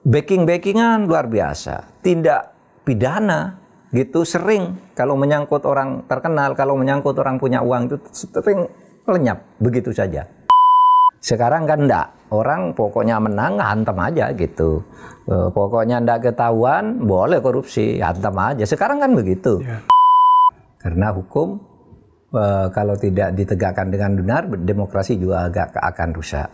backing-backingan luar biasa, tindak pidana gitu sering kalau menyangkut orang terkenal, kalau menyangkut orang punya uang itu sering lenyap begitu saja. Sekarang kan enggak, orang pokoknya menang hantam aja gitu. Pokoknya enggak ketahuan boleh korupsi, hantam aja. Sekarang kan begitu. Yeah. Karena hukum kalau tidak ditegakkan dengan benar, demokrasi juga agak akan rusak.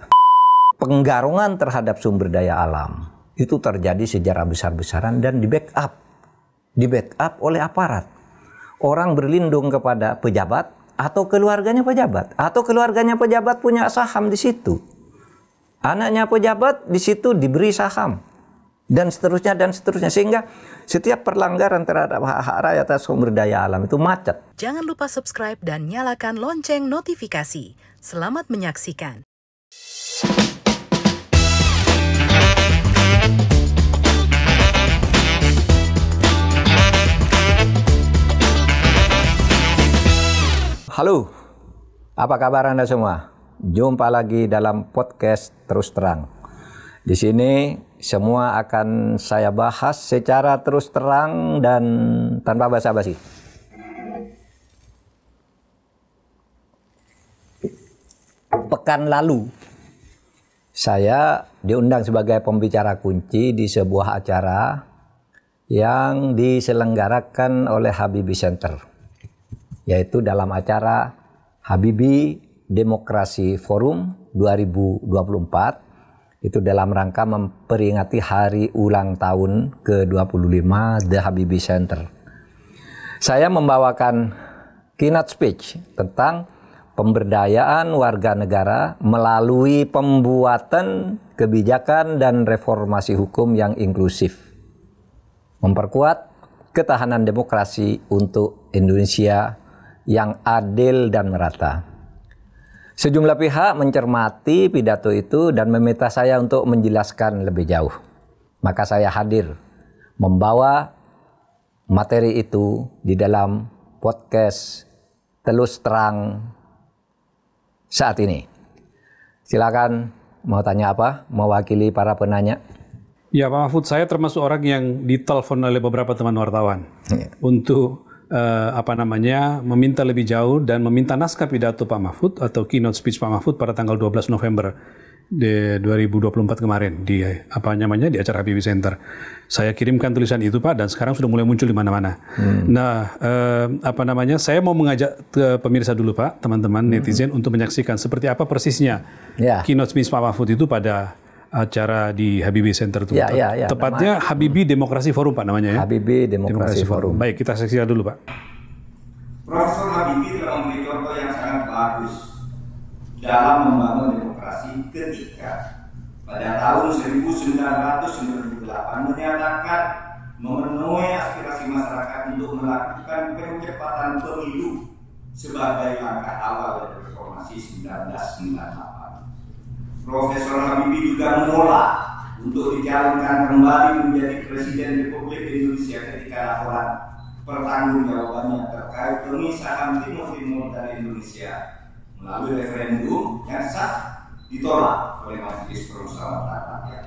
Penggarungan terhadap sumber daya alam itu terjadi secara besar-besaran dan di backup oleh aparat. Orang berlindung kepada pejabat atau keluarganya pejabat punya saham di situ. Anaknya pejabat di situ diberi saham dan seterusnya sehingga setiap pelanggaran terhadap hak rakyat atas sumber daya alam itu macet. Jangan lupa subscribe dan nyalakan lonceng notifikasi. Selamat menyaksikan. Halo, apa kabar Anda semua? Jumpa lagi dalam podcast Terus Terang. Di sini semua akan saya bahas secara terus terang dan tanpa basa-basi. Pekan lalu, saya diundang sebagai pembicara kunci di sebuah acara yang diselenggarakan oleh Habibie Center, yaitu dalam acara Habibie Demokrasi Forum 2024, itu dalam rangka memperingati hari ulang tahun ke-25 The Habibie Center. Saya membawakan keynote speech tentang pemberdayaan warga negara melalui pembuatan kebijakan dan reformasi hukum yang inklusif, memperkuat ketahanan demokrasi untuk Indonesia yang adil dan merata. Sejumlah pihak mencermati pidato itu dan meminta saya untuk menjelaskan lebih jauh. Maka saya hadir membawa materi itu di dalam podcast Terus Terang saat ini. Silakan, mau tanya apa? Mewakili para penanya. Ya, Pak Mahfud, saya termasuk orang yang ditelepon oleh beberapa teman wartawan untuk meminta lebih jauh dan meminta naskah pidato Pak Mahfud atau keynote speech Pak Mahfud pada tanggal 12 November 2024 kemarin di acara Habibie Center. Saya kirimkan tulisan itu Pak, dan sekarang sudah mulai muncul di mana-mana. Nah, saya mau mengajak ke pemirsa dulu Pak, teman-teman netizen untuk menyaksikan seperti apa persisnya keynote speech Pak Mahfud itu pada acara di Habibie Center itu. Tepatnya Habibie Demokrasi Forum Pak namanya ya. Habibie Demokrasi Forum. Baik, kita saksikan dulu Pak. Profesor Habibie telah memberi contoh yang sangat bagus dalam membangun demokrasi ketika pada tahun 1998 menyatakan memenuhi aspirasi masyarakat untuk melakukan percepatan pemilu sebagai langkah awal dari reformasi 1998. Profesor Habibie juga menolak untuk dicalonkan kembali menjadi Presiden Republik Indonesia ketika laporan pertanggungjawabannya terkait pemisahan Timur dari Indonesia melalui referendum yang sah ditolak oleh Majelis Permusyawaratan Rakyat.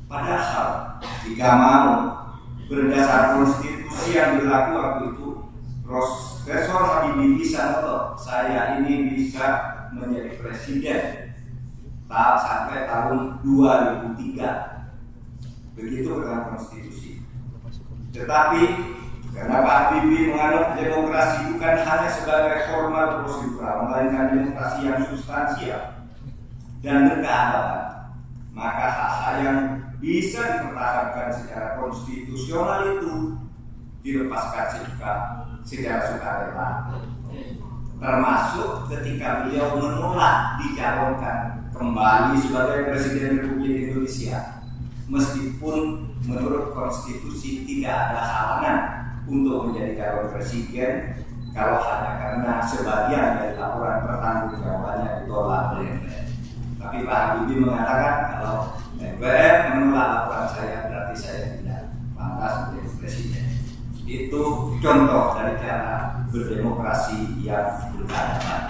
Padahal jika mau berdasar konstitusi yang berlaku waktu itu, Profesor Habibie bisa tahu saya ini bisa menjadi presiden sampai tahun 2003, begitu dalam konstitusi. Tetapi karena Pak Habibie menganut demokrasi bukan hanya sebagai formal prosedural, melainkan demokrasi yang substansial dan berkeadaban, maka hak-hak yang bisa dipertahankan secara konstitusional itu dilepaskan secara sukarela, termasuk ketika beliau menolak dicalonkan kembali sebagai Presiden Republik Indonesia, meskipun menurut konstitusi tidak ada halangan untuk menjadi calon presiden kalau hanya karena sebagian dari laporan pertanggungjawabannya ditolak oleh MPR. Tapi Pak Habibie mengatakan kalau MPR menolak laporan saya berarti saya tidak pantas menjadi presiden. Itu contoh dari cara berdemokrasi yang berkeadaban.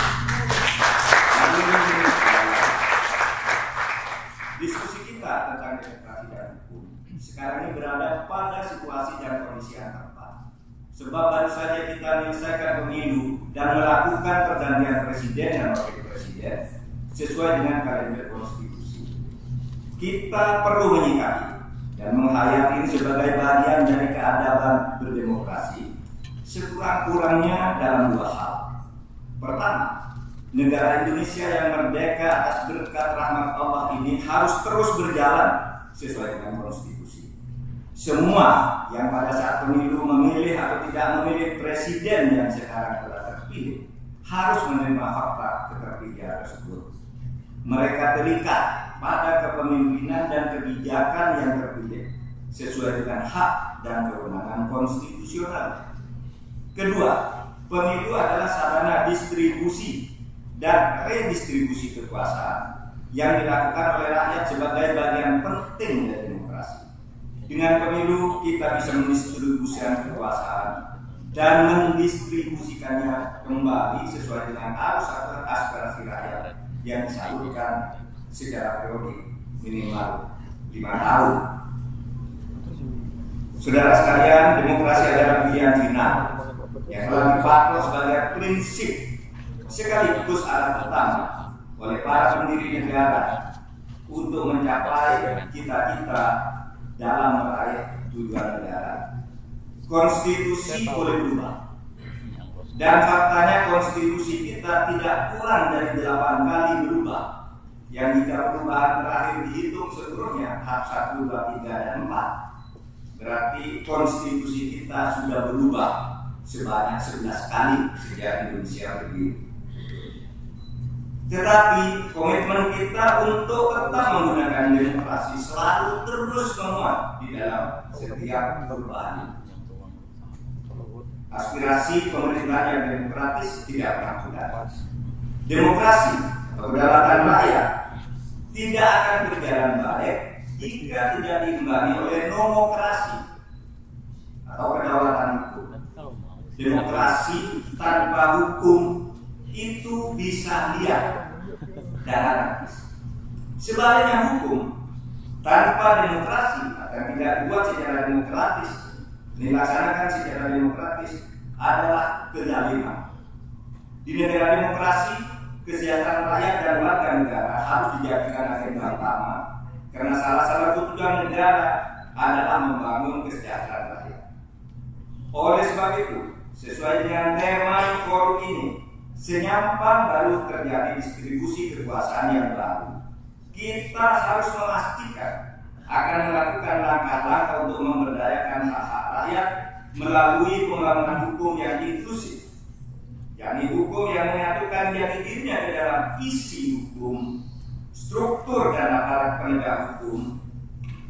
Diskusi kita tentang demokrasi dan hukum sekarang ini berada pada situasi dan kondisi yang tepat. Sebab baru saja kita menyelesaikan pemilu dan melakukan pergantian presiden dan wakil presiden sesuai dengan kalender konstitusi. Kita perlu menyikapi dan menghayati sebagai bagian dari keadaban berdemokrasi sekurang-kurangnya dalam dua hal. Pertama, negara Indonesia yang merdeka atas berkat rahmat Allah ini harus terus berjalan sesuai dengan konstitusi. Semua yang pada saat pemilu memilih atau tidak memilih presiden yang sekarang telah terpilih harus menerima fakta keterpilihan tersebut. Mereka terikat pada kepemimpinan dan kebijakan yang terpilih sesuai dengan hak dan kewenangan konstitusional. Kedua, pemilu adalah sarana distribusi dan redistribusi kekuasaan yang dilakukan oleh rakyat sebagai bagian penting dari demokrasi. Dengan pemilu kita bisa mendistribusikan kekuasaan dan mendistribusikannya kembali sesuai dengan arus atau aspirasi rakyat yang disalurkan secara periodik minimal 5 tahun. Saudara sekalian, demokrasi adalah pilihan final yang telah dipatok sebagai prinsip sekaligus alat utama oleh para pendiri negara untuk mencapai cita-cita dalam meraih tujuan negara. Konstitusi boleh berubah, dan faktanya konstitusi kita tidak kurang dari 8 kali berubah. Yang jika perubahan terakhir dihitung seluruhnya tahap 1, 2, 3, dan 4, berarti konstitusi kita sudah berubah sebanyak 11 kali sejak Indonesia berdiri. Tetapi komitmen kita untuk tetap menggunakan demokrasi selalu terus menguat di dalam setiap perubahan. Aspirasi pemerintahan yang demokratis tidak pernah pudar. Demokrasi atau kedaulatan rakyat tidak akan berjalan baik jika tidak diimbangi oleh nomokrasi atau kedaulatan hukum. Demokrasi tanpa hukum itu bisa liar dan anarkis. Sebaliknya hukum tanpa demokrasi akan tidak dibuat secara demokratis, dilaksanakan secara demokratis adalah kezaliman. Di negara demokrasi, kesejahteraan rakyat dan warga negara harus dijadikan agenda utama, karena salah satu tujuan negara adalah membangun kesejahteraan rakyat. Oleh sebab itu, sesuai dengan tema forum ini, senyampan baru terjadi distribusi kekuasaan yang baru. Kita harus memastikan akan melakukan langkah-langkah untuk memberdayakan hak-hak rakyat melalui pembangunan hukum yang inklusif, yakni hukum yang menyatukan jati dirinya di dalam isi hukum, struktur dan aparat penegak hukum,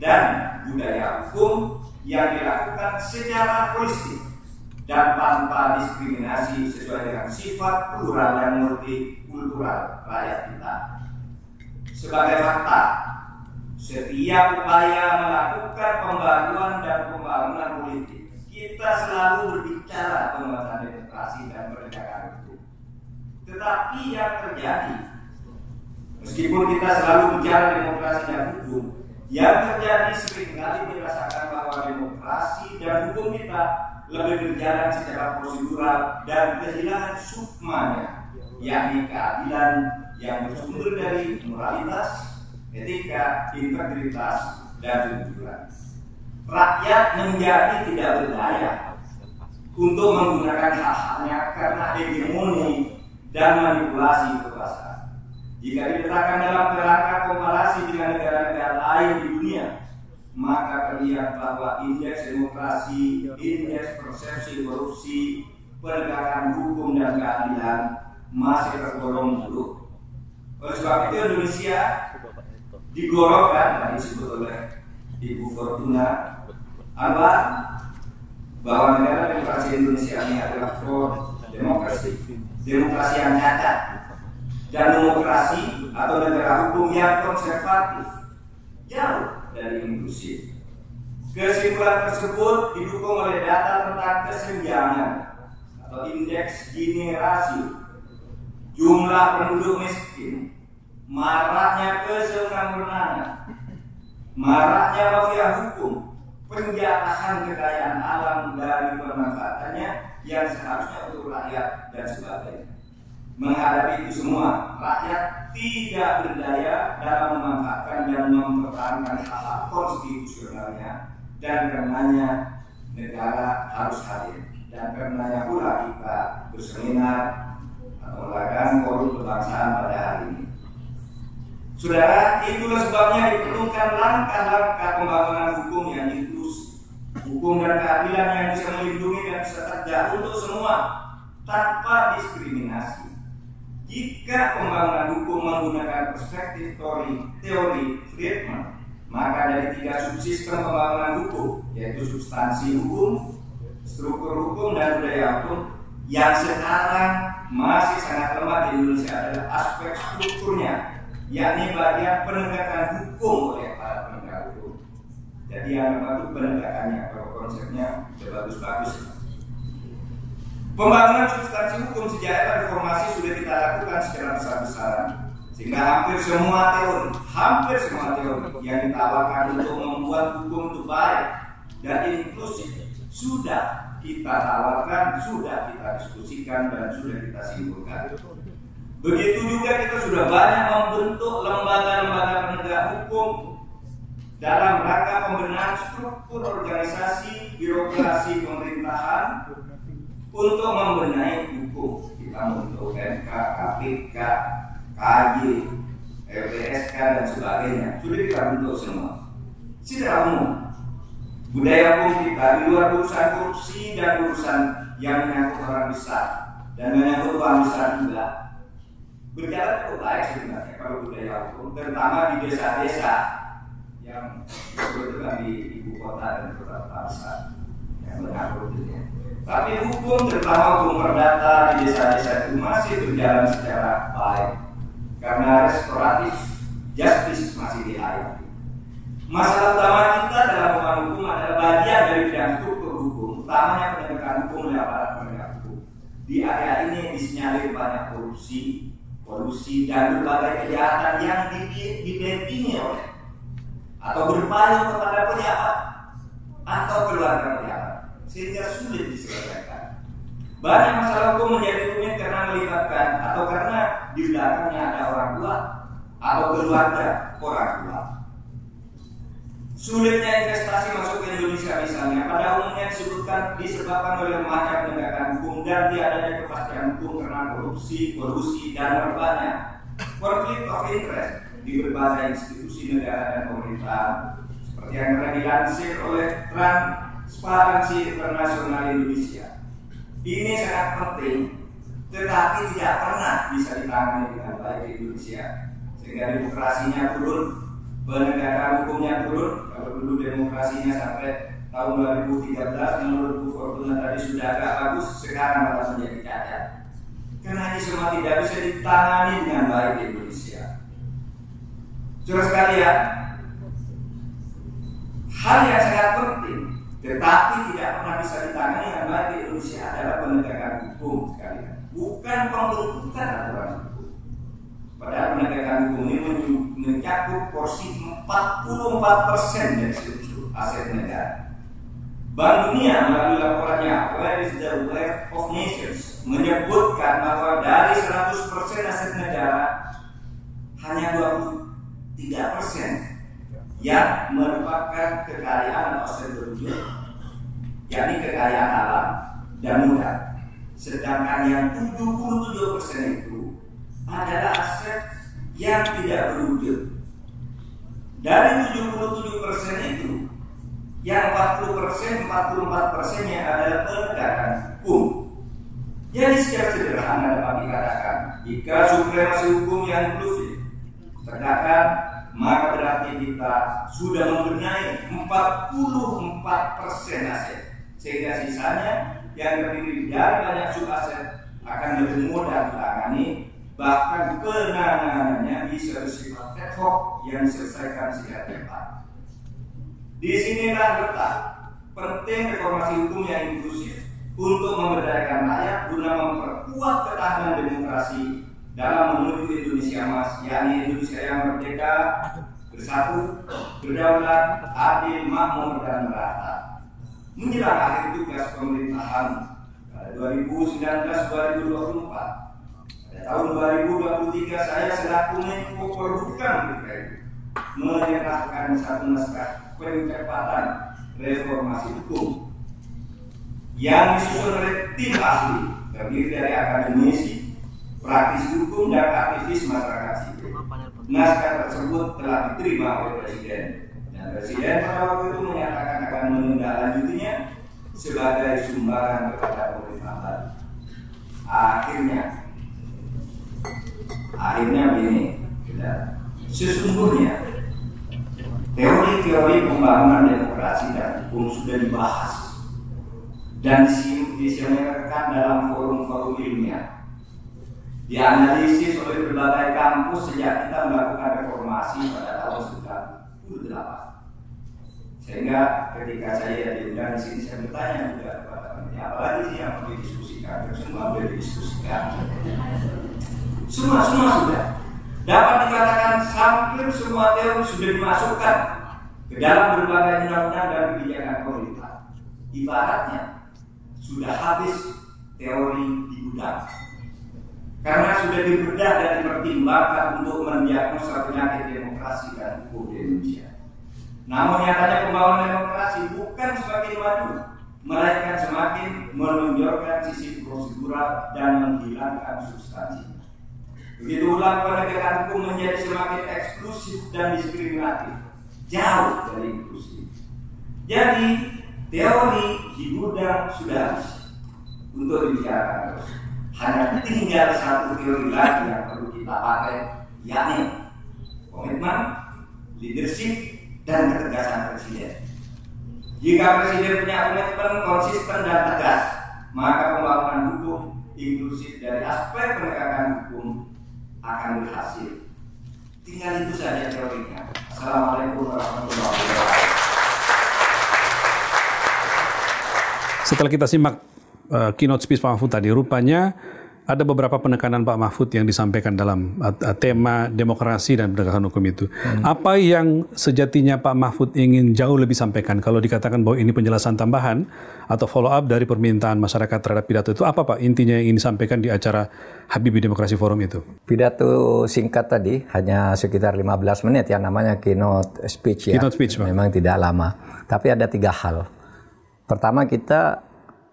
dan budaya hukum yang dilakukan secara holistik dan tanpa diskriminasi sesuai dengan sifat plural dan multikultural rakyat kita. Sebagai fakta, setiap upaya melakukan pembaruan dan pembangunan politik, kita selalu berbicara penguatan demokrasi dan penegakan hukum. Tetapi yang terjadi, meskipun kita selalu bicara demokrasi dan hukum, yang terjadi seringkali dirasakan bahwa demokrasi dan hukum kita lebih berjalan secara prosedural dan kehilangan sukmanya, yakni keadilan yang bersumber dari moralitas, etika, integritas, dan kejujuran. Rakyat menjadi tidak berdaya untuk menggunakan hak-haknya karena hegemoni dan manipulasi kekuasaan. Jika diletakkan dalam kerangka komparasi dengan negara-negara lain di dunia, maka terlihat bahwa indeks demokrasi, indeks persepsi korupsi, penegakan hukum dan keadilan masih tergolong buruk. Oleh sebab itu Indonesia digolongkan, tadi disebut oleh Ibu Fortuna Anwar, bahwa negara demokrasi Indonesia ini adalah for demokrasi, demokrasi yang nyata, dan demokrasi atau negara hukum yang konservatif, jauh dari inklusif. Kesimpulan tersebut didukung oleh data tentang kesenjangan atau indeks Gini rasio, jumlah penduduk miskin, maraknya kesewenang-wenangan, maraknya mafia hukum, penjarahan kekayaan alam dari pemanfaatannya yang seharusnya untuk rakyat dan sebagainya. Menghadapi itu semua, rakyat tidak berdaya dalam memanfaatkan dan mempertahankan hak konstitusionalnya, dan karenanya negara harus hadir, dan karenanya pula kita berseminar atau melakukan forum kebangsaan pada hari ini. Saudara, itulah sebabnya diperlukan langkah-langkah pembangunan hukum yang inklusif, hukum dan keadilan yang bisa melindungi dan bisa tegak untuk semua tanpa diskriminasi. Jika pembangunan hukum menggunakan perspektif teori Friedman, maka dari 3 subsistem pembangunan hukum, yaitu substansi hukum, struktur hukum, dan budaya hukum, yang sekarang masih sangat lemah di Indonesia adalah aspek strukturnya, yakni bagian penegakan hukum oleh para penegak hukum. Jadi yang membantu penegakannya, kalau konsepnya sudah bagus-bagus. Pembangunan substansi hukum sejak era reformasi sudah kita lakukan secara besar-besaran, sehingga hampir semua teori yang ditawarkan untuk membuat hukum itu baik dan inklusif sudah kita tawarkan, sudah kita diskusikan, dan sudah kita simpulkan. Begitu juga kita sudah banyak membentuk lembaga-lembaga penegak hukum dalam rangka pembenahan struktur organisasi birokrasi pemerintahan untuk membenahi hukum. Kita membentuk MK, KPK, KY, LPSK, dan sebagainya. Sudah kita bentuk semua. Secara umum, budaya hukum kita di luar urusan korupsi dan urusan yang menyangkut orang besar dan menyangkut uang besar juga, berjalan cukup baik sebenarnya kalau budaya hukum, terutama di desa-desa yang kebetulan di ibu kota dan kota besar yang menyangkut itu. Tapi hukum, terutama hukum perdata di desa-desa itu masih berjalan secara baik karena restoratif justice masih dihayati. Masalah utama kita dalam pembangunan hukum adalah bagian dari bidang struktur hukum, utamanya penegakan hukum oleh aparat penegak hukum. Di area ini disinyalir banyak korupsi, kolusi, dan berbagai kejahatan yang dibelenggingi oleh atau berpayung kepada pejabat atau keluarga pejabat, sehingga sulit diselesaikan. Banyak masalah hukum menjadi rumit karena melibatkan atau karena di belakangnya ada orang tua atau keluarga orang tua. Sulitnya investasi masuk ke Indonesia misalnya pada umumnya disebabkan oleh lemahnya penegakan hukum dan tiadanya kepastian hukum karena korupsi, kolusi, dan merebaknya konflik of interest di berbagai institusi negara dan pemerintahan, seperti yang pernah dilansir oleh Transparansi Internasional Indonesia. Ini sangat penting, tetapi tidak pernah bisa ditangani dengan baik di Indonesia, sehingga demokrasinya turun, penegakan hukumnya turun. Kalau dulu demokrasinya sampai tahun 2013 menurut Bu Fortuna tadi sudah agak bagus, sekarang malah menjadi cacat. Karena ini semua tidak bisa ditangani dengan baik di Indonesia. Saudara sekalian, hal yang sangat penting tetapi tidak pernah bisa ditangani dengan baik di Indonesia adalah penegakan hukum sekalian, bukan pembentukan aturan hukum. Padahal penegakan hukum ini mencakup porsi 44% dari seluruh aset negara. Bank Dunia melalui laporannya Where is the Wealth of Nations menyebutkan bahwa dari 100% aset negara hanya 23% yang merupakan kekayaan atau aset berwujud, yakni kekayaan alam dan modal. Sedangkan yang 77% itu adalah aset yang tidak berwujud. Dari 77% itu, yang 44%-nya adalah penegakan hukum. Jadi secara sederhana dapat dikatakan, jika supremasi hukum yang inklusif tegakkan, maka berarti kita sudah membenahi 44% aset, sehingga sisanya yang terdiri dari banyak subaset akan lebih mudah ditangani, bahkan penanganannya bisa bersifat ad hoc yang diselesaikan secara cepat. Di sinilah letak penting reformasi hukum yang inklusif untuk memberdayakan rakyat guna memperkuat ketahanan demokrasi dalam menuju Indonesia Emas, yakni Indonesia yang merdeka, bersatu, berdaulat, adil, makmur, dan merata. Menjelang akhir tugas pemerintahan pada 2019-2024, pada tahun 2023 saya selaku Menko Polhukam menyerahkan satu naskah percepatan reformasi hukum yang disusun oleh tim ahli terdiri dari akademisi, praktisi hukum, dan aktivis masyarakat sipil. Naskah tersebut telah diterima oleh Presiden, dan Presiden pada waktu itu menyatakan akan menindaklanjutinya sebagai sumbangan kepada pemerintah. Akhirnya begini, sesungguhnya teori-teori pembangunan demokrasi dan hukum sudah dibahas dan diselenggarakan dalam forum-forum ilmiah, dianalisis oleh berbagai kampus sejak kita melakukan reformasi pada tahun 1998. Sehingga ketika saya diundang di sini, saya bertanya juga kepada panitia, apalagi sih yang perlu didiskusikan? Semua boleh didiskusikan. Semua sudah. Dapat dikatakan hampir semua teori sudah dimasukkan ke dalam berbagai undang-undang dan kebijakan pemerintah. Ibaratnya sudah habis teori di gudang, karena sudah dibedah dan dipertimbangkan untuk mendiagnosa penyakit demokrasi dan hukum di Indonesia. Namun nyatanya pembangunan demokrasi bukan semakin maju, melainkan semakin menonjolkan sisi prosedural dan menghilangkan substansi. Begitu pula penegakan hukum menjadi semakin eksklusif dan diskriminatif, jauh dari inklusif. Jadi teori di gudang sudah habis untuk dibicarakan terus. Hanya tinggal satu teori lagi yang perlu kita pakai, yakni komitmen, leadership, dan ketegasan Presiden. Jika Presiden punya komitmen konsisten dan tegas, maka pembangunan hukum inklusif dari aspek penegakan hukum akan berhasil. Tinggal itu saja teorinya. Assalamualaikum warahmatullahi wabarakatuh. Setelah kita simak keynote speech Pak Mahfud tadi, rupanya ada beberapa penekanan Pak Mahfud yang disampaikan dalam tema demokrasi dan penegakan hukum itu. Apa yang sejatinya Pak Mahfud ingin jauh lebih sampaikan? Kalau dikatakan bahwa ini penjelasan tambahan atau follow up dari permintaan masyarakat terhadap pidato itu, apa Pak intinya yang ingin disampaikan di acara Habibie Demokrasi Forum itu? Pidato singkat tadi, hanya sekitar 15 menit yang namanya keynote speech ya. Keynote speech, Pak. Memang tidak lama. Tapi ada 3 hal. Pertama, kita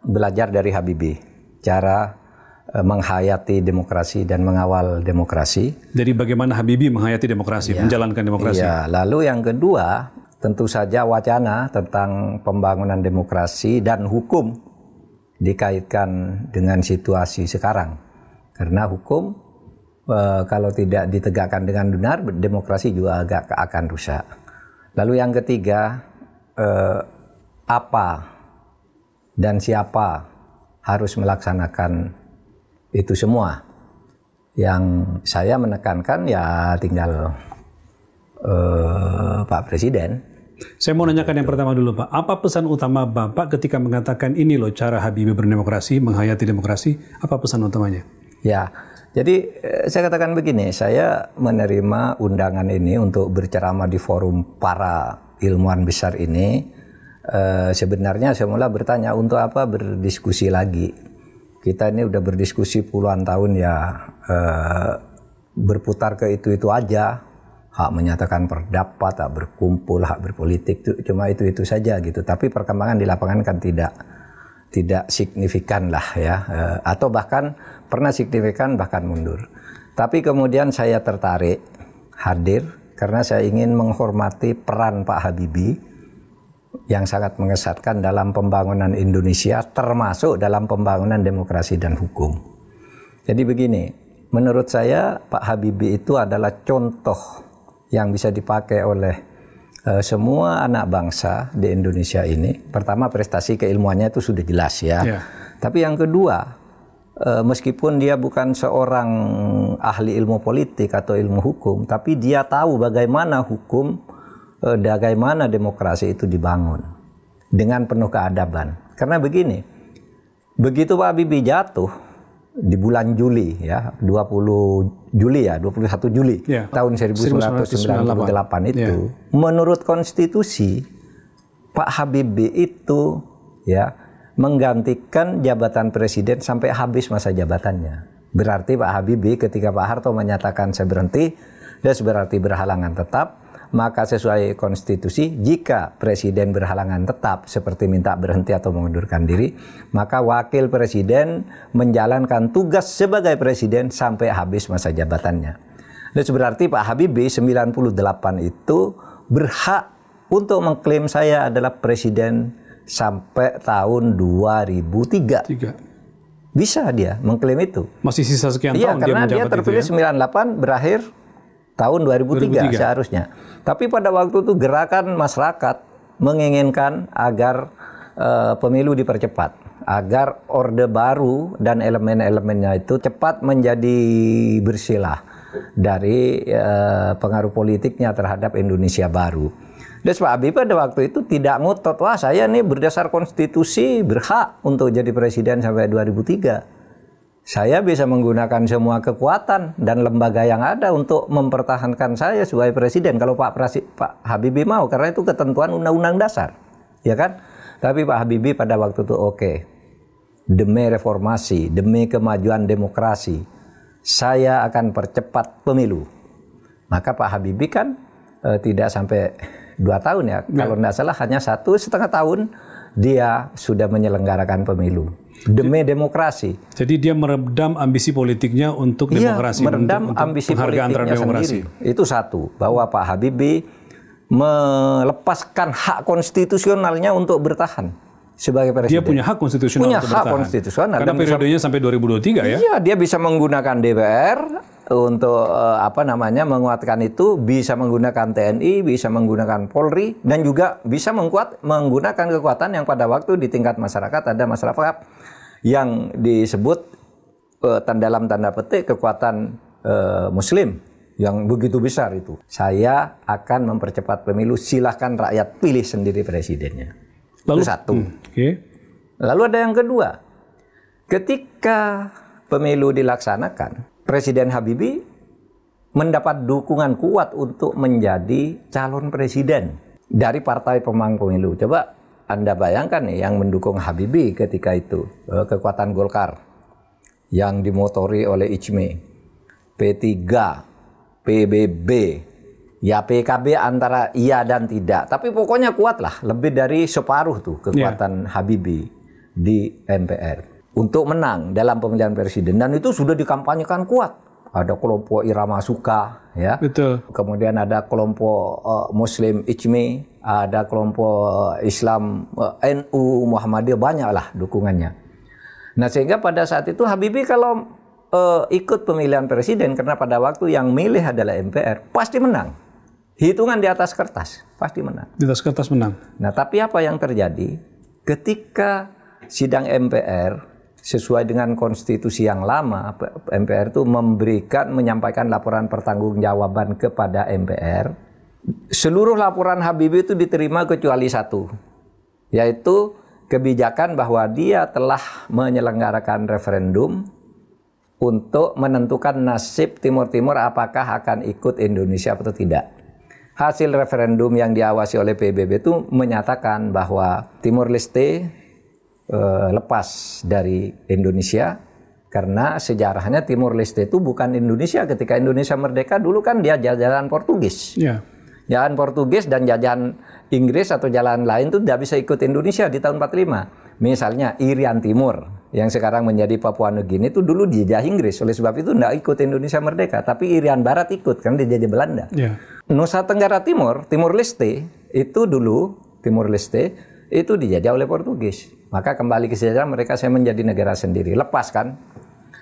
belajar dari Habibie, cara menghayati demokrasi dan mengawal demokrasi. Jadi bagaimana Habibie menghayati demokrasi, menjalankan demokrasi. Iya. Lalu yang kedua, tentu saja wacana tentang pembangunan demokrasi dan hukum dikaitkan dengan situasi sekarang. Karena hukum kalau tidak ditegakkan dengan benar, demokrasi juga agak akan rusak. Lalu yang ketiga, apa dan siapa harus melaksanakan itu semua. Yang saya menekankan ya tinggal Pak Presiden. Saya mau nanyakan yang pertama dulu Pak. Apa pesan utama Bapak ketika mengatakan ini loh cara Habibie berdemokrasi, menghayati demokrasi? Apa pesan utamanya? Ya, jadi saya katakan begini, saya menerima undangan ini untuk berceramah di forum para ilmuwan besar ini. Sebenarnya semula bertanya untuk apa berdiskusi lagi. Kita ini udah berdiskusi puluhan tahun ya, berputar ke itu aja, hak menyatakan pendapat, hak berkumpul, hak berpolitik, cuma itu saja gitu. Tapi perkembangan di lapangan kan tidak signifikan lah ya, atau bahkan pernah signifikan bahkan mundur. Tapi kemudian saya tertarik hadir karena saya ingin menghormati peran Pak Habibie yang sangat mengesankan dalam pembangunan Indonesia, termasuk dalam pembangunan demokrasi dan hukum. Jadi begini, menurut saya Pak Habibie itu adalah contoh yang bisa dipakai oleh semua anak bangsa di Indonesia ini. Pertama, prestasi keilmuannya itu sudah jelas ya. Tapi yang kedua, meskipun dia bukan seorang ahli ilmu politik atau ilmu hukum, tapi dia tahu bagaimana hukum, bagaimana demokrasi itu dibangun dengan penuh keadaban. Karena begini, begitu Pak Habibie jatuh, di bulan Juli ya, 21 Juli tahun 1998 itu, menurut konstitusi Pak Habibie itu ya menggantikan jabatan presiden sampai habis masa jabatannya. Berarti Pak Habibie ketika Pak Harto menyatakan saya berhenti, dan berarti berhalangan tetap, maka sesuai konstitusi jika presiden berhalangan tetap seperti minta berhenti atau mengundurkan diri, maka wakil presiden menjalankan tugas sebagai presiden sampai habis masa jabatannya. Dan berarti Pak Habibie 98 itu berhak untuk mengklaim saya adalah presiden sampai tahun 2003. Bisa dia mengklaim itu. Masih sisa sekian tahun dia menjabat. Iya, karena dia terpilih itu, ya? 98 berakhir tahun 2003 seharusnya. Tapi pada waktu itu gerakan masyarakat menginginkan agar pemilu dipercepat, agar orde baru dan elemen-elemennya itu cepat menjadi bersih dari pengaruh politiknya terhadap Indonesia baru. Dan Pak Habibie pada waktu itu tidak ngotot, wah saya nih berdasar konstitusi berhak untuk jadi presiden sampai 2003. Saya bisa menggunakan semua kekuatan dan lembaga yang ada untuk mempertahankan saya sebagai presiden kalau Pak Habibie mau, karena itu ketentuan Undang-Undang Dasar, ya kan? Tapi Pak Habibie pada waktu itu oke, demi reformasi, demi kemajuan demokrasi, saya akan percepat pemilu. Maka Pak Habibie kan tidak sampai 2 tahun ya, kalau tidak salah hanya 1,5 tahun dia sudah menyelenggarakan pemilu demi demokrasi. Jadi dia meredam ambisi politiknya untuk demokrasi, meredam ambisi penghargaan terhadap demokrasi. Itu satu, bahwa Pak Habibie melepaskan hak konstitusionalnya untuk bertahan sebagai presiden. Dia punya hak konstitusional untuk bertahan. Konstitusional. Karena periodenya sampai 2023 ya. Iya, dia bisa menggunakan DPR untuk menguatkan itu, bisa menggunakan TNI, bisa menggunakan Polri, dan juga bisa menggunakan kekuatan yang pada waktu di tingkat masyarakat ada masyarakat yang disebut dalam tanda petik kekuatan Muslim yang begitu besar itu. Saya akan mempercepat pemilu, silahkan rakyat pilih sendiri presidennya. Lalu itu satu. Lalu ada yang kedua, ketika pemilu dilaksanakan, Presiden Habibie mendapat dukungan kuat untuk menjadi calon presiden dari partai pemangku pemilu. Coba Anda bayangkan nih yang mendukung Habibie ketika itu, kekuatan Golkar yang dimotori oleh Ijme, P3, PBB, ya PKB antara iya dan tidak. Tapi pokoknya kuat lah, lebih dari separuh tuh kekuatan Habibie di MPR. Untuk menang dalam pemilihan presiden, dan itu sudah dikampanyekan kuat. Ada kelompok Irama Suka, ya. Betul. Kemudian ada kelompok Muslim Ijmi, ada kelompok Islam NU Muhammadiyah, banyaklah dukungannya. Nah sehingga pada saat itu Habibie kalau ikut pemilihan presiden, karena pada waktu yang milih adalah MPR, pasti menang. Hitungan di atas kertas, pasti menang. Di atas kertas menang. Nah tapi apa yang terjadi ketika sidang MPR sesuai dengan konstitusi yang lama, MPR itu menyampaikan laporan pertanggungjawaban kepada MPR. Seluruh laporan Habibie itu diterima kecuali satu, yaitu kebijakan bahwa dia telah menyelenggarakan referendum untuk menentukan nasib Timur Timur apakah akan ikut Indonesia atau tidak. Hasil referendum yang diawasi oleh PBB itu menyatakan bahwa Timor Leste lepas dari Indonesia, karena sejarahnya Timor Leste itu bukan Indonesia. Ketika Indonesia merdeka dulu kan dia jajahan Portugis. Jajahan Portugis dan jajahan Inggris atau jalan lain itu tidak bisa ikut Indonesia di tahun 45. Misalnya Irian Timur yang sekarang menjadi Papua Nugini itu dulu dijajah Inggris, oleh sebab itu tidak ikut Indonesia merdeka. Tapi Irian Barat ikut karena dijajah Belanda. Nusa Tenggara Timur, Timor Leste itu dulu itu dijajah oleh Portugis. Maka kembali ke sejarah mereka saya menjadi negara sendiri. Lepas kan?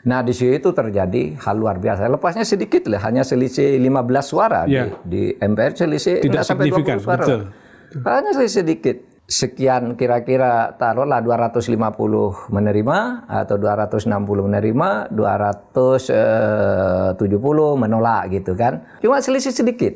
Nah di situ terjadi hal luar biasa. Lepasnya sedikit lah, hanya selisih 15 suara. Di MPR selisih tidak sampai 20 suara. Betul. Hanya selisih sedikit. Sekian kira-kira taruhlah 250 menerima atau 260 menerima, 270 menolak gitu kan. Cuma selisih sedikit.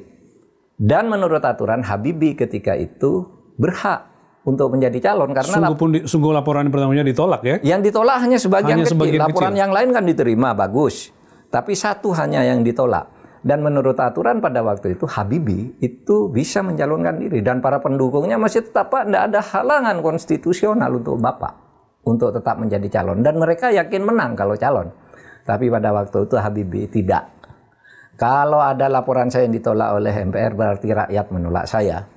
Dan menurut aturan Habibie ketika itu berhak untuk menjadi calon karena sungguh laporan pertamanya ditolak ya. Yang ditolak hanya sebagian kecil. Laporan kecil. yang lain kan diterima bagus. Tapi satu hanya yang ditolak. Dan menurut aturan pada waktu itu Habibie itu bisa mencalonkan diri dan para pendukungnya masih tetap Pak, tidak ada halangan konstitusional untuk Bapak untuk tetap menjadi calon dan mereka yakin menang kalau calon. Tapi pada waktu itu Habibie tidak. Kalau ada laporan saya yang ditolak oleh MPR berarti rakyat menolak saya.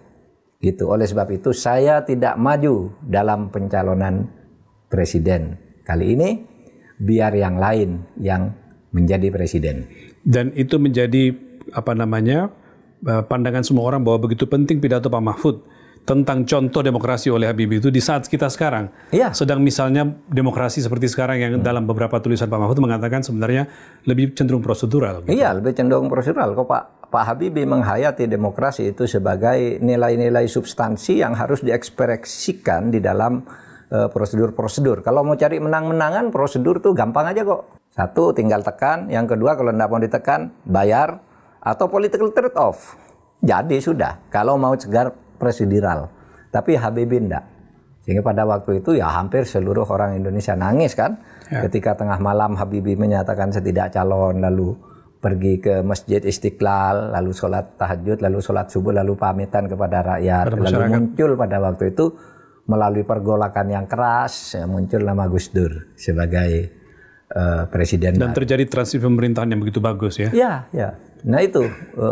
Gitu. Oleh sebab itu saya tidak maju dalam pencalonan presiden kali ini, biar yang lain yang menjadi presiden. Dan itu menjadi pandangan semua orang bahwa begitu penting pidato Pak Mahfud tentang contoh demokrasi oleh Habibie itu di saat kita sekarang. Iya. Sedang misalnya demokrasi seperti sekarang yang dalam beberapa tulisan Pak Mahfud mengatakan sebenarnya lebih cenderung prosedural. Gitu. Iya, lebih cenderung prosedural. Kok Pak Habibie menghayati demokrasi itu sebagai nilai-nilai substansi yang harus diekspresikan di dalam prosedur-prosedur. Kalau mau cari menang-menangan, prosedur tuh gampang aja kok. Satu, tinggal tekan. Yang kedua, kalau tidak mau ditekan, bayar. Atau political trade-off. Jadi sudah, kalau mau segar prosedural. Tapi Habibie tidak. Sehingga pada waktu itu ya hampir seluruh orang Indonesia nangis kan. Ya. Ketika tengah malam Habibie menyatakan saya tidak calon, lalu pergi ke Masjid Istiqlal, lalu sholat tahajud, lalu sholat subuh, lalu pamitan kepada rakyat. Lalu muncul pada waktu itu melalui pergolakan yang keras, muncul nama Gus Dur sebagai presiden. Dan terjadi transisi pemerintahan yang begitu bagus ya? Ya, ya. Nah itu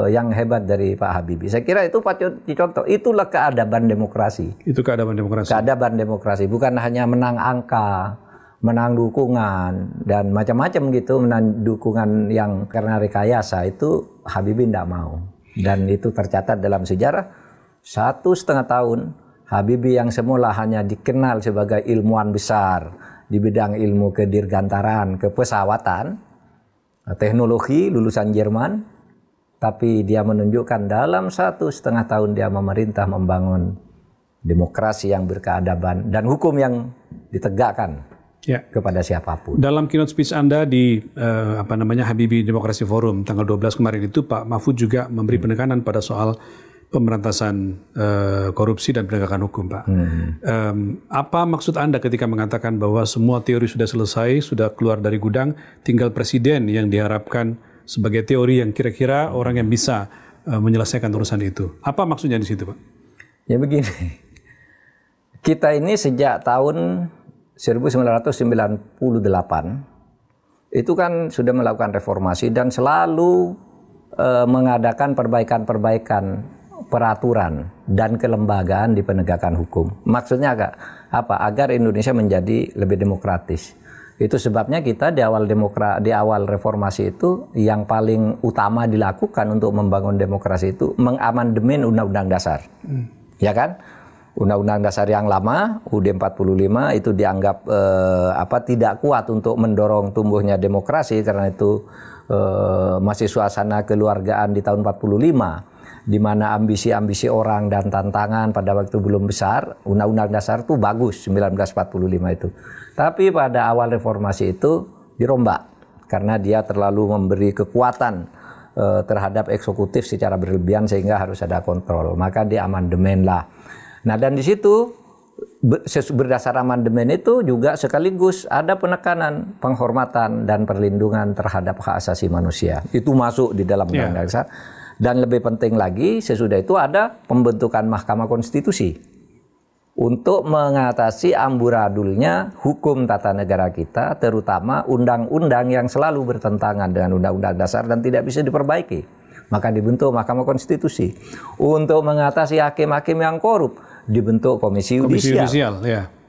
yang hebat dari Pak Habibie. Saya kira itu patut dicontoh. Itulah keadaban demokrasi. Itu keadaban demokrasi. Keadaban demokrasi. Bukan hanya menang angka, menang dukungan, dan macam-macam gitu. Menang dukungan yang karena rekayasa itu Habibie tidak mau. Dan itu tercatat dalam sejarah 1,5 tahun Habibie yang semula hanya dikenal sebagai ilmuwan besar di bidang ilmu kedirgantaraan, kepesawatan, teknologi, lulusan Jerman, tapi dia menunjukkan dalam 1,5 tahun dia memerintah membangun demokrasi yang berkeadaban dan hukum yang ditegakkan kepada siapapun. Dalam keynote speech Anda di Habibie Demokrasi Forum tanggal 12 kemarin itu, Pak Mahfud juga memberi penekanan pada soal pemberantasan korupsi dan penegakan hukum, Pak. Apa maksud Anda ketika mengatakan bahwa semua teori sudah selesai, sudah keluar dari gudang, tinggal presiden yang diharapkan sebagai teori yang kira-kira orang yang bisa menyelesaikan urusan itu? Apa maksudnya di situ, Pak? Ya begini, kita ini sejak tahun 1998 itu kan sudah melakukan reformasi dan selalu mengadakan perbaikan-perbaikan peraturan dan kelembagaan di penegakan hukum. Maksudnya apa? Agar Indonesia menjadi lebih demokratis. Itu sebabnya kita di awal reformasi itu yang paling utama dilakukan untuk membangun demokrasi itu mengamandemen Undang-Undang Dasar. Ya kan? Undang-Undang Dasar yang lama UUD 45 itu dianggap tidak kuat untuk mendorong tumbuhnya demokrasi karena itu masih suasana keluargaan di tahun 45. Di mana ambisi-ambisi orang dan tantangan pada waktu belum besar, Undang-Undang Dasar itu bagus 1945 itu. Tapi pada awal reformasi itu dirombak karena dia terlalu memberi kekuatan terhadap eksekutif secara berlebihan sehingga harus ada kontrol. Maka diamandemen lah. Nah dan di situ berdasar amandemen itu juga sekaligus ada penekanan penghormatan dan perlindungan terhadap hak asasi manusia. Itu masuk di dalam Undang-Undang Dasar. Dan lebih penting lagi, sesudah itu ada pembentukan Mahkamah Konstitusi untuk mengatasi amburadulnya hukum tata negara kita, terutama undang-undang yang selalu bertentangan dengan Undang-Undang Dasar dan tidak bisa diperbaiki. Maka dibentuk Mahkamah Konstitusi. Untuk mengatasi hakim-hakim yang korup, dibentuk Komisi Yudisial.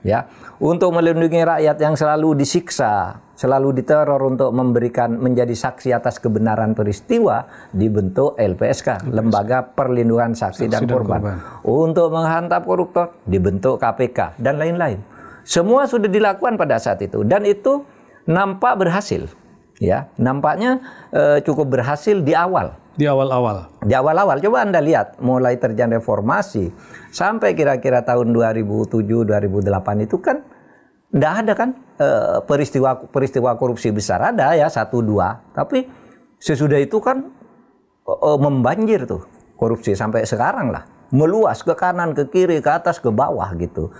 Ya, untuk melindungi rakyat yang selalu disiksa, selalu diteror untuk menjadi saksi atas kebenaran peristiwa, dibentuk LPSK, Lembaga Perlindungan Saksi dan Korban. Untuk menghantam koruptor, dibentuk KPK dan lain-lain. Semua sudah dilakukan pada saat itu dan itu nampak berhasil. Ya, nampaknya cukup berhasil di awal. Di awal-awal. Di awal-awal. Coba Anda lihat, mulai terjadi reformasi sampai kira-kira tahun 2007-2008 itu kan tidak ada kan peristiwa korupsi besar, ada ya 1-2. Tapi sesudah itu kan membanjir tuh korupsi sampai sekarang lah. meluas ke kanan, ke kiri, ke atas, ke bawah gitu.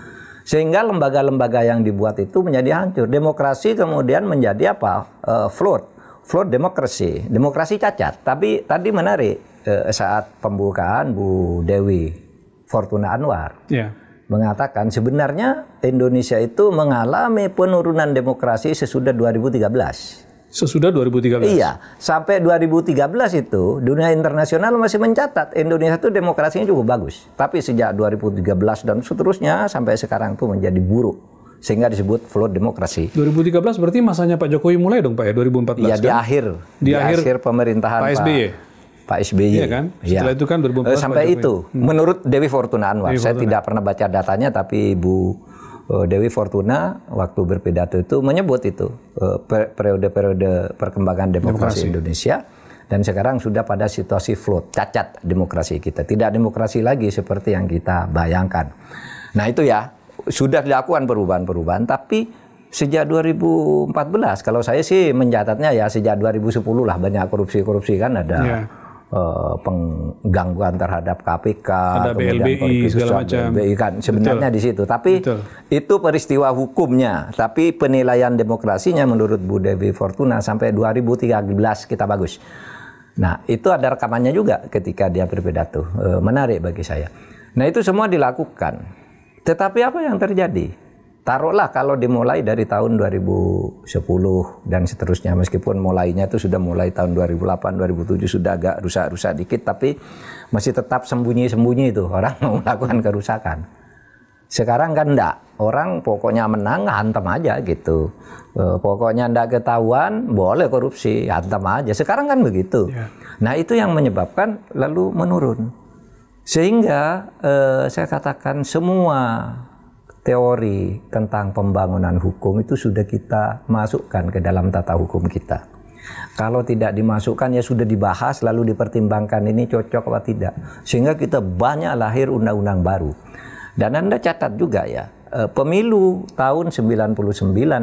Sehingga lembaga-lembaga yang dibuat itu menjadi hancur. Demokrasi kemudian menjadi apa? Flawed demokrasi cacat. Tapi tadi menarik saat pembukaan Bu Dewi Fortuna Anwar mengatakan sebenarnya Indonesia itu mengalami penurunan demokrasi sesudah 2013. Sesudah 2013? Iya, sampai 2013 itu dunia internasional masih mencatat Indonesia itu demokrasinya cukup bagus. Tapi sejak 2013 dan seterusnya sampai sekarang itu menjadi buruk. Sehingga disebut flawed demokrasi. 2013 berarti masanya Pak Jokowi mulai dong Pak ya, 2014 ya, kan? Di akhir pemerintahan Pak SBY. Pak SBY. Iya kan? Setelah itu kan 2014 sampai itu, menurut Dewi Fortuna Anwar. Saya tidak pernah baca datanya, tapi Bu Dewi Fortuna waktu berpidato itu menyebut itu periode-periode perkembangan demokrasi Indonesia, dan sekarang sudah pada situasi flawed, cacat demokrasi kita, tidak demokrasi lagi seperti yang kita bayangkan. Nah itu ya sudah dilakukan perubahan-perubahan, tapi sejak 2014 kalau saya sih mencatatnya ya sejak 2010 lah banyak korupsi kan ada. Penggangguan terhadap KPK, ada BLBI segala macam. BLBI kan sebenarnya di situ. Tapi itu peristiwa hukumnya. Tapi penilaian demokrasinya menurut Bu Dewi Fortuna sampai 2013 kita bagus. Nah itu ada rekamannya juga ketika dia berpidato. Menarik bagi saya. Nah itu semua dilakukan. Tetapi apa yang terjadi? Taruhlah kalau dimulai dari tahun 2010 dan seterusnya, meskipun mulainya itu sudah mulai tahun 2008, 2007 sudah agak rusak-rusak dikit, tapi masih tetap sembunyi-sembunyi itu orang mau melakukan kerusakan. Sekarang kan enggak, orang pokoknya menang hantam aja gitu. Pokoknya enggak ketahuan boleh korupsi, hantam aja. Sekarang kan begitu. Nah itu yang menyebabkan lalu menurun. Sehingga saya katakan semua teori tentang pembangunan hukum itu sudah kita masukkan ke dalam tata hukum kita. Kalau tidak dimasukkan ya sudah dibahas lalu dipertimbangkan ini cocok apa tidak. Sehingga kita banyak lahir undang-undang baru. Dan Anda catat juga ya, pemilu tahun 99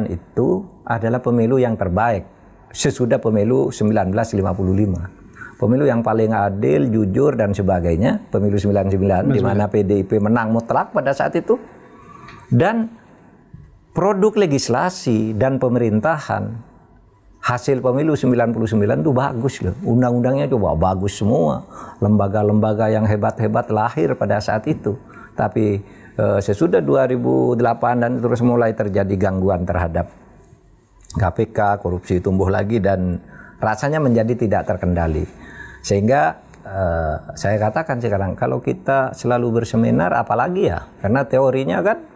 itu adalah pemilu yang terbaik sesudah pemilu 1955. Pemilu yang paling adil, jujur dan sebagainya, pemilu 99 di mana PDIP menang mutlak pada saat itu. Dan produk legislasi dan pemerintahan hasil pemilu 99 itu bagus loh. Undang-undangnya coba bagus semua. Lembaga-lembaga yang hebat-hebat lahir pada saat itu. Tapi sesudah 2008 dan terus mulai terjadi gangguan terhadap KPK, korupsi tumbuh lagi dan rasanya menjadi tidak terkendali. Sehingga saya katakan sekarang kalau kita selalu berseminar apalagi ya, karena teorinya kan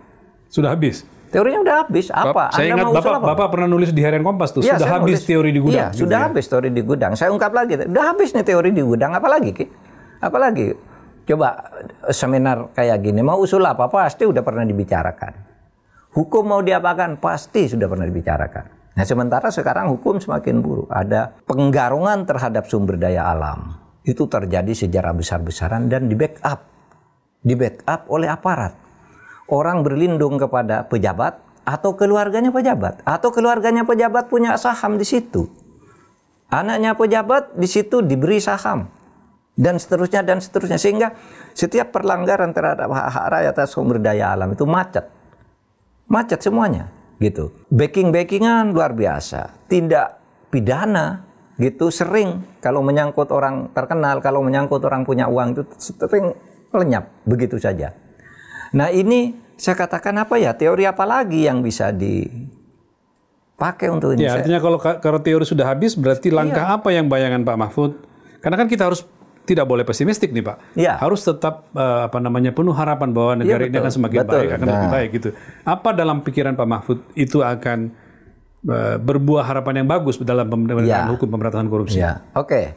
sudah habis. Teorinya udah habis. Apa? Saya ingat Bapak pernah nulis di Harian Kompas tuh. Ya, sudah habis teori di gudang. Iya, sudah habis teori di gudang. Saya ungkap lagi. Udah habis nih teori di gudang. Apalagi, Ki? Apalagi? Coba seminar kayak gini. Mau usul apa? Pasti udah pernah dibicarakan. Hukum mau diapakan? Pasti sudah pernah dibicarakan. Nah, sementara sekarang hukum semakin buruk. Ada penggarungan terhadap sumber daya alam. Itu terjadi sejarah besar-besaran dan di backup. Di backup oleh aparat. Orang berlindung kepada pejabat atau keluarganya pejabat, atau keluarganya pejabat punya saham di situ, anaknya pejabat di situ diberi saham, dan seterusnya, sehingga setiap pelanggaran terhadap hak rakyat atas sumber daya alam itu macet semuanya, gitu. Backingan luar biasa, tindak pidana gitu sering kalau menyangkut orang terkenal, kalau menyangkut orang punya uang itu sering lenyap begitu saja. Nah ini saya katakan apa ya, teori apa lagi yang bisa dipakai untuk ini? Ya, artinya kalau teori sudah habis berarti langkah apa yang bayangan Pak Mahfud? Karena kan kita harus tidak boleh pesimistik nih Pak. Ya. Harus tetap penuh harapan bahwa negara ini akan semakin baik, akan lebih baik gitu. Apa dalam pikiran Pak Mahfud itu akan berbuah harapan yang bagus dalam penegakan hukum pemberantasan korupsi? Ya, oke.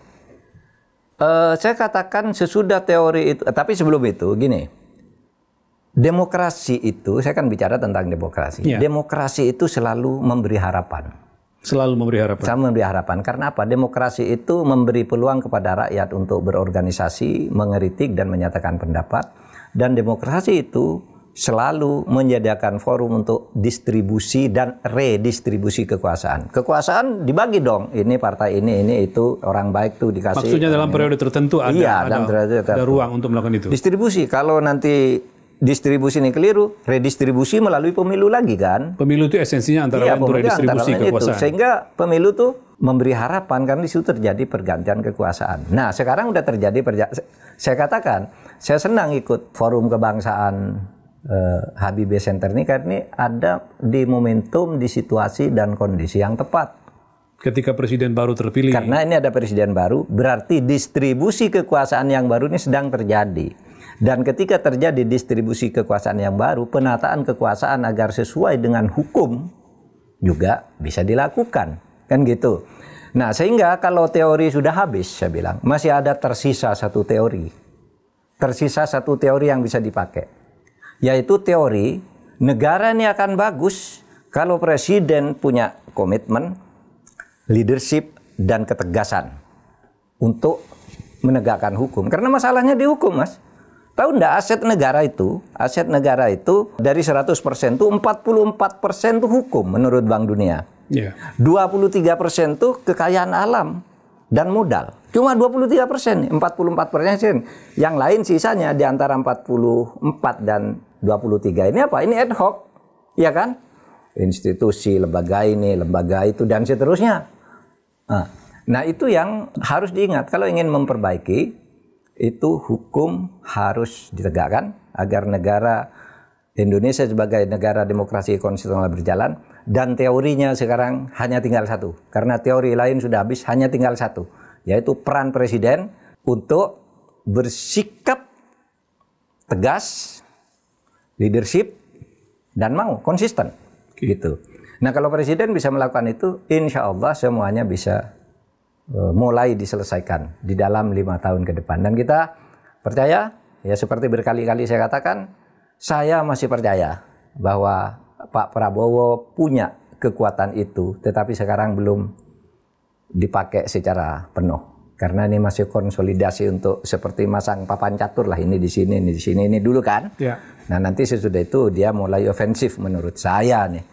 Saya katakan sesudah teori itu, tapi sebelum itu gini. Demokrasi itu, saya kan bicara tentang demokrasi. Ya. Demokrasi itu selalu memberi harapan. Selalu memberi harapan. Selalu memberi harapan. Karena apa? Demokrasi itu memberi peluang kepada rakyat untuk berorganisasi, mengeritik dan menyatakan pendapat. Dan demokrasi itu selalu menyediakan forum untuk distribusi dan redistribusi kekuasaan. Kekuasaan dibagi dong. Ini partai ini itu orang baik tuh dikasih. Maksudnya dalam periode tertentu ada ruang untuk melakukan itu. Distribusi. Kalau nanti distribusi ini keliru, redistribusi melalui pemilu lagi kan. Pemilu itu esensinya antara lain untuk redistribusi kekuasaan. Sehingga pemilu tuh memberi harapan karena di situ terjadi pergantian kekuasaan. Nah, sekarang udah terjadi saya katakan, saya senang ikut forum kebangsaan Habibie Center ini karena ini ada di momentum, di situasi dan kondisi yang tepat. Ketika presiden baru terpilih. Karena ini ada presiden baru, berarti distribusi kekuasaan yang baru ini sedang terjadi. Dan ketika terjadi distribusi kekuasaan yang baru, penataan kekuasaan agar sesuai dengan hukum juga bisa dilakukan. Kan gitu. Nah, sehingga kalau teori sudah habis, saya bilang, masih ada tersisa satu teori. Tersisa satu teori yang bisa dipakai. Yaitu teori negara ini akan bagus kalau presiden punya komitmen, leadership, dan ketegasan untuk menegakkan hukum. Karena masalahnya di hukum, Mas. Tahu enggak aset negara itu dari 100% itu 44% itu hukum menurut Bank Dunia. 23% itu kekayaan alam dan modal. Cuma 23%, 44%. Yang lain sisanya di antara 44 dan 23 ini apa? Ini ad hoc, ya kan? Institusi, lembaga ini, lembaga itu, dan seterusnya. Nah, itu yang harus diingat. Kalau ingin memperbaiki, itu hukum harus ditegakkan agar negara Indonesia sebagai negara demokrasi konstitusional berjalan. Dan teorinya sekarang hanya tinggal satu. Karena teori lain sudah habis, hanya tinggal satu. Yaitu peran presiden untuk bersikap tegas, leadership, dan mau konsisten. Gitu. Nah, kalau presiden bisa melakukan itu, insya Allah semuanya bisa mulai diselesaikan di dalam 5 tahun ke depan. Dan kita percaya, ya seperti berkali-kali saya katakan, saya masih percaya bahwa Pak Prabowo punya kekuatan itu, tetapi sekarang belum dipakai secara penuh. Karena ini masih konsolidasi untuk seperti masang papan catur lah, ini di sini, ini di sini, ini dulu kan. Ya. Nah, nanti sesudah itu dia mulai ofensif menurut saya nih.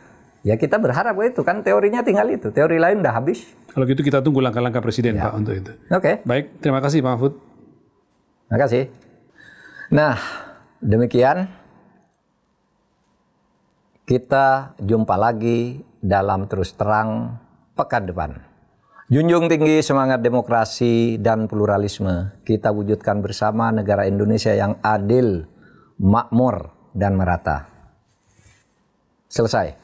Ya kita berharap itu kan teorinya tinggal itu. Teori lain udah habis. Kalau gitu kita tunggu langkah-langkah presiden ya, Pak untuk itu. Oke. Baik, terima kasih Pak Mahfud. Terima kasih. Nah, demikian kita jumpa lagi dalam Terus Terang pekan depan. Junjung tinggi semangat demokrasi dan pluralisme. Kita wujudkan bersama negara Indonesia yang adil, makmur, dan merata. Selesai.